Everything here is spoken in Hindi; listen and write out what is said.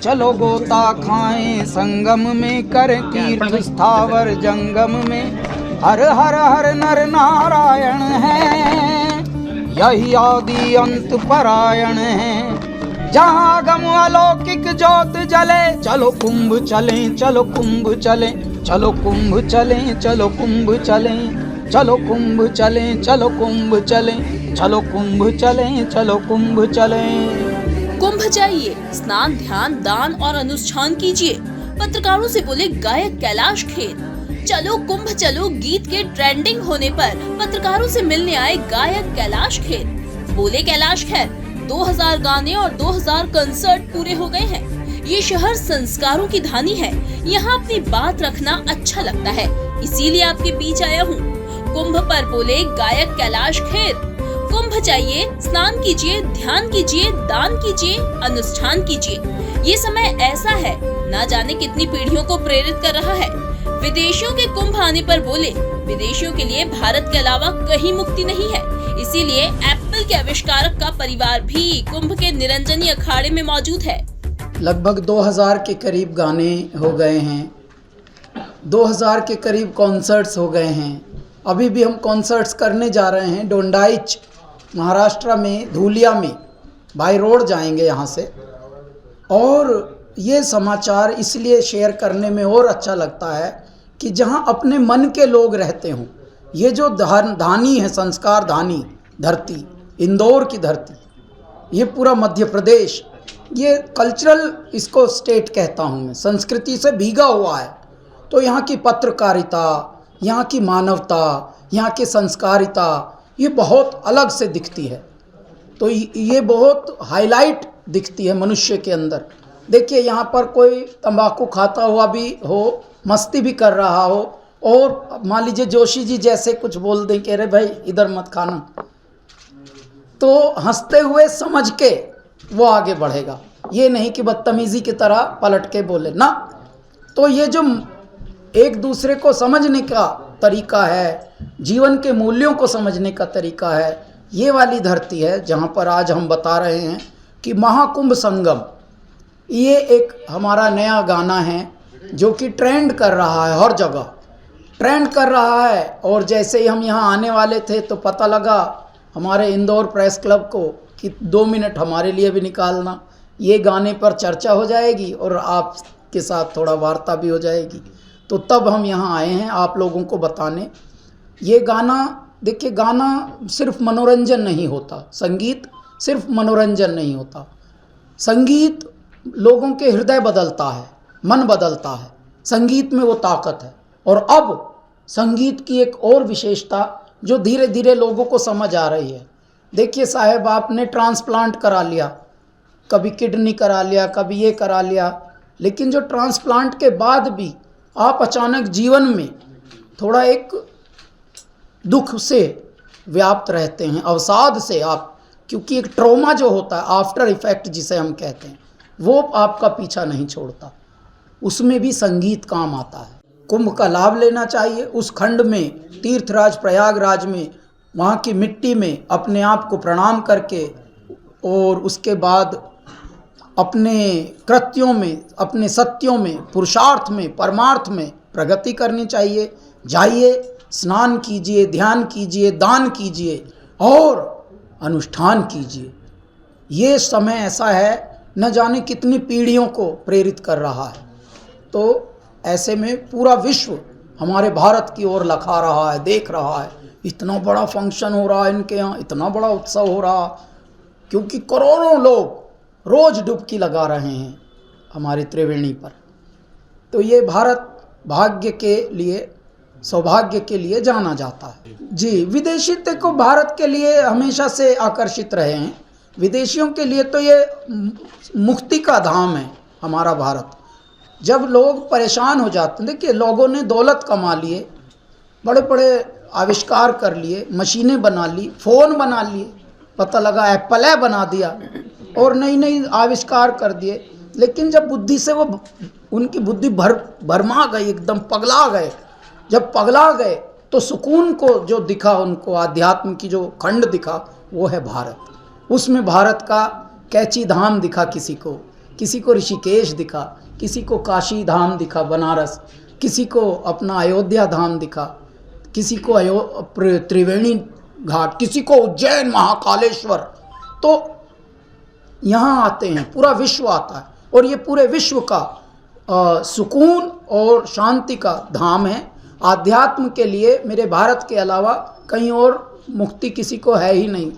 चलो गोता खाएं संगम में, कर तीर्थ स्थावर जंगम में। हर हर हर नर नारायण है, यही आदि अंत परायण है। जहाँ गम अलौकिक ज्योत जले, चलो कुंभ चलें, चलो कुंभ चलें, चलो कुंभ चलें, चलो कुंभ चलें, चलो कुंभ चलें, चलो कुंभ चलें, चलो कुंभ चलें, चलो कुंभ चलें। कुंभ जाइए, स्नान ध्यान दान और अनुष्ठान कीजिए। पत्रकारों से बोले गायक कैलाश खेर। चलो कुंभ चलो गीत के ट्रेंडिंग होने पर पत्रकारों से मिलने आए गायक कैलाश खेर। बोले कैलाश खेर, 2000 गाने और 2000 कंसर्ट पूरे हो गए हैं। ये शहर संस्कारों की धानी है, यहाँ अपनी बात रखना अच्छा लगता है, इसीलिए आपके बीच आया हूँ। कुंभ पर बोले गायक कैलाश खेर। कुंभ जाइए, स्नान कीजिए, ध्यान कीजिए, दान कीजिए, अनुष्ठान कीजिए। ये समय ऐसा है, ना जाने कितनी पीढ़ियों को प्रेरित कर रहा है। विदेशियों के कुंभ आने पर बोले, विदेशियों के लिए भारत के अलावा कहीं मुक्ति नहीं है, इसीलिए एप्पल के आविष्कारक का परिवार भी कुंभ के निरंजनी अखाड़े में मौजूद है। लगभग 2000 के करीब गाने हो गए हैं, 2000 के करीब कॉन्सर्ट्स हो गए हैं। अभी भी हम कॉन्सर्ट्स करने जा रहे हैं डोंडाइच महाराष्ट्र में, धूलिया में, बाई रोड जाएंगे यहाँ से। और ये समाचार इसलिए शेयर करने में और अच्छा लगता है कि जहाँ अपने मन के लोग रहते हों। ये जो धानी है, संस्कार धानी धरती, इंदौर की धरती, ये पूरा मध्य प्रदेश, ये कल्चरल इसको स्टेट कहता हूँ मैं, संस्कृति से भीगा हुआ है। तो यहाँ की पत्रकारिता, यहाँ की मानवता, यहाँ की संस्कारिता, ये बहुत अलग से दिखती है। तो ये बहुत हाईलाइट दिखती है मनुष्य के अंदर। देखिए यहाँ पर कोई तंबाकू खाता हुआ भी हो, मस्ती भी कर रहा हो, और मान लीजिए जोशी जी जैसे कुछ बोल दें कि अरे भाई इधर मत खाना, तो हंसते हुए समझ के वो आगे बढ़ेगा। ये नहीं कि बदतमीजी की तरह पलट के बोले ना। तो ये जो एक दूसरे को समझने का तरीका है, जीवन के मूल्यों को समझने का तरीका है, ये वाली धरती है जहाँ पर आज हम बता रहे हैं कि महाकुंभ संगम। ये एक हमारा नया गाना है जो कि ट्रेंड कर रहा है, हर जगह ट्रेंड कर रहा है। और जैसे ही हम यहाँ आने वाले थे तो पता लगा हमारे इंदौर प्रेस क्लब को कि 2 मिनट हमारे लिए भी निकालना, ये गाने पर चर्चा हो जाएगी और आपके साथ थोड़ा वार्ता भी हो जाएगी। तो तब हम यहाँ आए हैं आप लोगों को बताने। ये गाना देखिए, गाना सिर्फ मनोरंजन नहीं होता, संगीत सिर्फ मनोरंजन नहीं होता, संगीत लोगों के हृदय बदलता है, मन बदलता है, संगीत में वो ताकत है। और अब संगीत की एक और विशेषता जो धीरे धीरे लोगों को समझ आ रही है। देखिए साहब, आपने ट्रांसप्लांट करा लिया, कभी किडनी करा लिया, कभी ये करा लिया, लेकिन जो ट्रांसप्लांट के बाद भी आप अचानक जीवन में थोड़ा एक दुख से व्याप्त रहते हैं, अवसाद से आप, क्योंकि एक ट्रॉमा जो होता है, आफ्टर इफेक्ट जिसे हम कहते हैं, वो आपका पीछा नहीं छोड़ता, उसमें भी संगीत काम आता है। कुंभ का लाभ लेना चाहिए। उस खंड में, तीर्थराज प्रयागराज में, वहाँ की मिट्टी में अपने आप को प्रणाम करके और उसके बाद अपने कृत्यों में, अपने सत्यों में, पुरुषार्थ में, परमार्थ में प्रगति करनी चाहिए। जाइए, स्नान कीजिए, ध्यान कीजिए, दान कीजिए और अनुष्ठान कीजिए। ये समय ऐसा है, न जाने कितनी पीढ़ियों को प्रेरित कर रहा है। तो ऐसे में पूरा विश्व हमारे भारत की ओर लखा रहा है, देख रहा है, इतना बड़ा फंक्शन हो रहा है इनके यहाँ, इतना बड़ा उत्सव हो रहा, क्योंकि करोड़ों लोग रोज डुबकी लगा रहे हैं हमारी त्रिवेणी पर। तो ये भारत भाग्य के लिए, सौभाग्य के लिए जाना जाता है। जी, विदेशी को भारत के लिए हमेशा से आकर्षित रहे हैं। विदेशियों के लिए तो ये मुक्ति का धाम है हमारा भारत। जब लोग परेशान हो जाते हैं, देखिए लोगों ने दौलत कमा लिए, बड़े बड़े आविष्कार कर लिए, मशीनें बना ली, फ़ोन बना लिए, पता लगा एप्पल बना दिया और नई नई आविष्कार कर दिए, लेकिन जब बुद्धि से वो, उनकी बुद्धि भरमा गई, एकदम पगला गए। जब पगला गए तो सुकून को जो दिखा उनको, आध्यात्म की जो खंड दिखा, वो है भारत। उसमें भारत का कैची धाम दिखा किसी को, किसी को ऋषिकेश दिखा, किसी को काशी धाम दिखा बनारस, किसी को अपना अयोध्या धाम दिखा, किसी को त्रिवेणी घाट, किसी को उज्जैन महाकालेश्वर। तो यहाँ आते हैं, पूरा विश्व आता है और ये पूरे विश्व का सुकून और शांति का धाम है। आध्यात्म के लिए मेरे भारत के अलावा कहीं और मुक्ति किसी को है ही नहीं।